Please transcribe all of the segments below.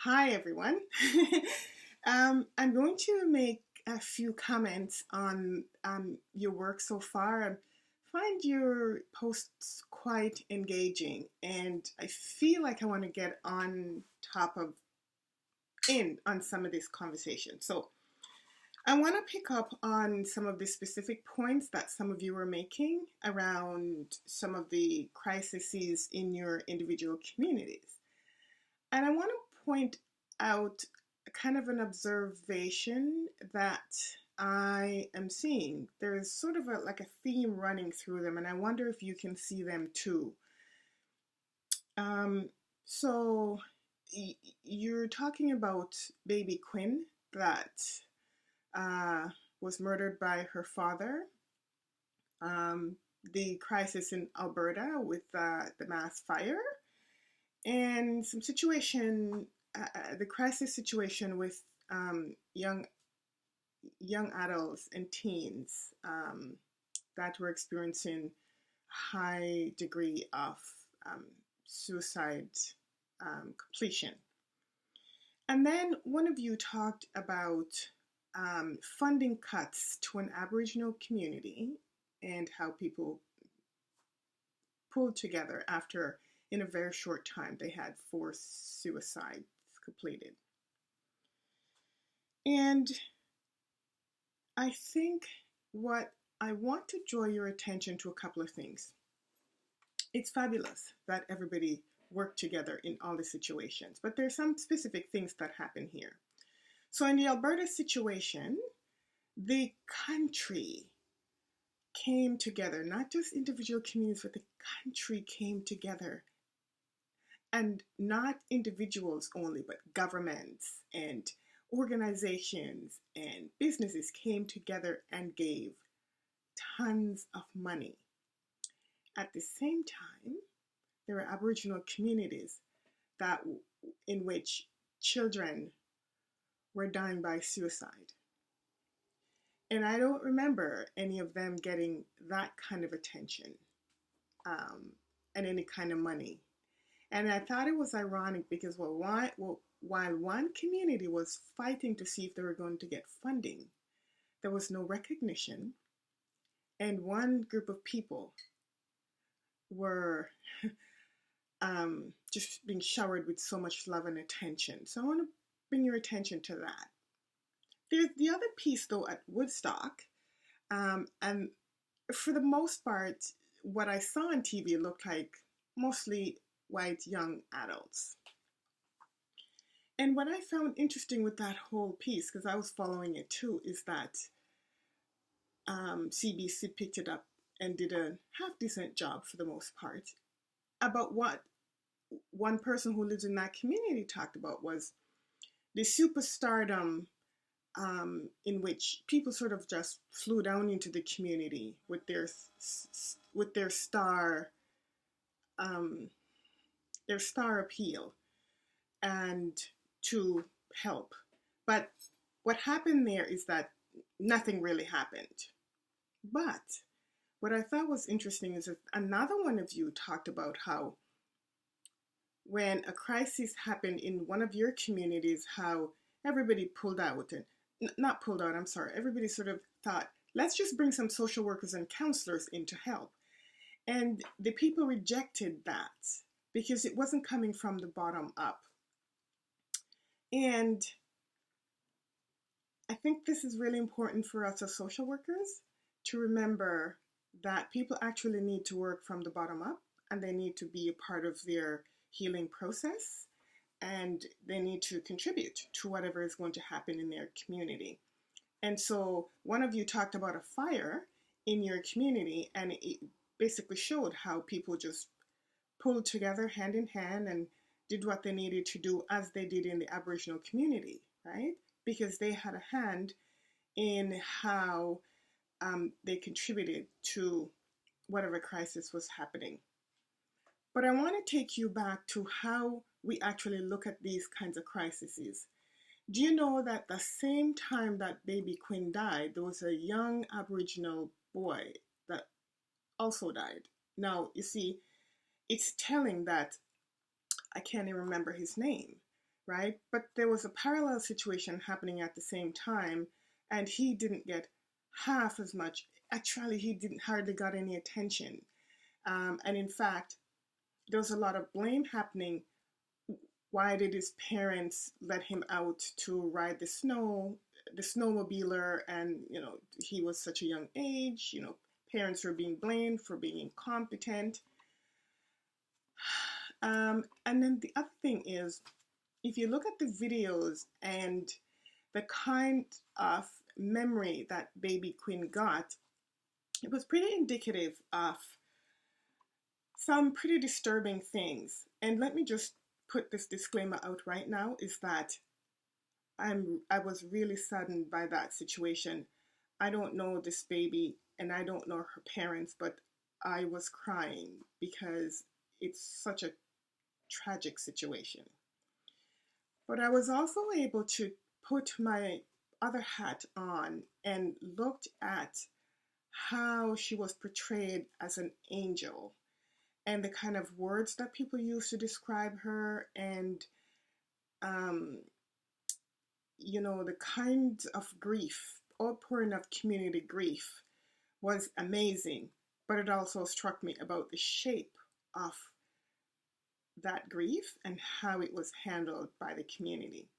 Hi, everyone. I'm going to make a few comments on your work so far. I find your posts quite engaging, and I feel like I want to get on top of in on some of this conversation. So I want to pick up on some of the specific points that some of you were making around some of the crises in your individual communities. And I want to point out kind of an observation that I am seeing. There's sort of like a theme running through them, and I wonder if you can see them too. Um, so you're talking about baby Quinn that uh, was murdered by her father. The crisis in Alberta with the mass fire and some situation, the crisis situation with young adults and teens that were experiencing high degree of um, suicide completion. And then one of you talked about funding cuts to an Aboriginal community and how people pulled together after, in a very short time, they had 4 suicides completed. And I think what I want to draw your attention to a couple of things. It's fabulous that everybody worked together in all the situations, but there are some specific things that happen here. So in the Alberta situation, the country came together, not just individual communities, but the country came together. And not individuals only, but governments and organizations and businesses came together and gave tons of money. At the same time, there are Aboriginal communities that in which children were dying by suicide. And I don't remember any of them getting that kind of attention and any kind of money. And I thought it was ironic because while one community was fighting to see if they were going to get funding, there was no recognition, and one group of people were just being showered with so much love and attention. So I want to bring your attention to that. There's the other piece, though, at Woodstock, and for the most part, what I saw on TV looked like mostly white young adults. And what I found interesting with that whole piece, because I was following it too, is that CBC picked it up and did a half-decent job for the most part. About what one person who lives in that community talked about was the superstardom in which people sort of just flew down into the community with their star appeal and to help. But what happened there is that nothing really happened. But what I thought was interesting is that another one of you talked about how when a crisis happened in one of your communities, how everybody pulled out and not pulled out, I'm sorry, everybody sort of thought, let's just bring some social workers and counselors in to help. And the people rejected that because it wasn't coming from the bottom up. And I think this is really important for us as social workers to remember that people actually need to work from the bottom up, and they need to be a part of their healing process, and they need to contribute to whatever is going to happen in their community. And so one of you talked about a fire in your community, and it basically showed how people just pulled together hand in hand and did what they needed to do as they did in the Aboriginal community, right? Because they had a hand in how they contributed to whatever crisis was happening. But I want to take you back to how we actually look at these kinds of crises. Do you know that the same time that baby Quinn died, there was a young Aboriginal boy that also died? Now, you see, it's telling that I can't even remember his name, right? But there was a parallel situation happening at the same time, and he didn't get half as much. Actually, he didn't hardly got any attention. And in fact, there was a lot of blame happening. Why did his parents let him out to ride the snowmobiler? And, he was such a young age, parents were being blamed for being incompetent. And then the other thing is, if you look at the videos and the kind of memory that baby Quinn got, it was pretty indicative of some pretty disturbing things. And let me just put this disclaimer out right now, is that I was really saddened by that situation. I don't know this baby and I don't know her parents, but I was crying because it's such a tragic situation. But I was also able to put my other hat on and looked at how she was portrayed as an angel and the kind of words that people use to describe her, and the kind of grief, outpouring of community grief was amazing. But it also struck me about the shape of that grief and how it was handled by the community.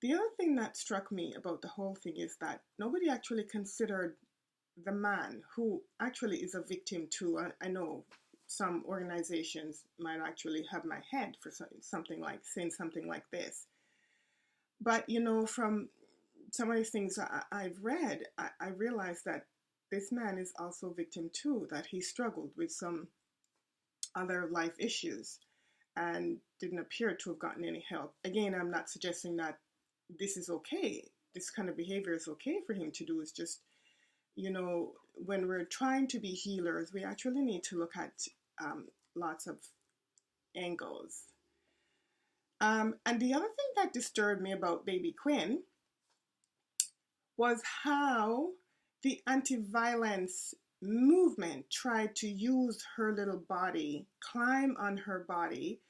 The other thing that struck me about the whole thing is that nobody actually considered the man who actually is a victim too. I know some organizations might actually have my head for something like saying something like this. But, from some of the things I've read, I realized that this man is also a victim too, that he struggled with some other life issues and didn't appear to have gotten any help. Again, I'm not suggesting that this is okay. This kind of behavior is okay for him to do. It's just, when we're trying to be healers, we actually need to look at lots of angles. And the other thing that disturbed me about baby Quinn was how the anti-violence movement tried to use her little body, climb on her body,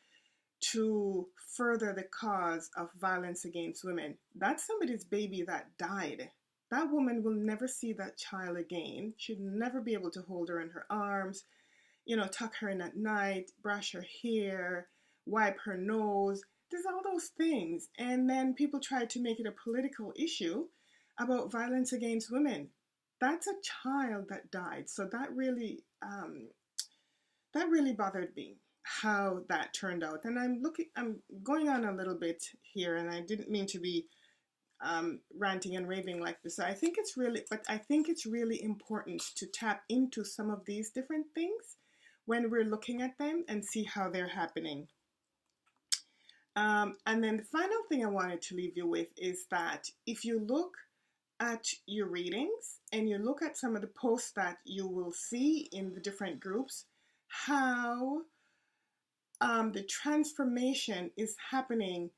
to further the cause of violence against women. That's somebody's baby that died. That woman will never see that child again. She'll never be able to hold her in her arms, tuck her in at night, brush her hair, wipe her nose. There's all those things. And then people try to make it a political issue about violence against women. That's a child that died. So that really bothered me, how that turned out. And I'm going on a little bit here, and I didn't mean to be ranting and raving like this. I think it's really important to tap into some of these different things when we're looking at them and see how they're happening. And then the final thing I wanted to leave you with is that if you look at your readings and you look at some of the posts that you will see in the different groups, how the transformation is happening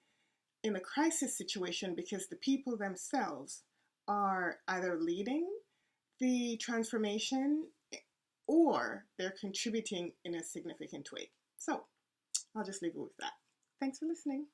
in a crisis situation because the people themselves are either leading the transformation or they're contributing in a significant way. So I'll just leave it with that. Thanks for listening.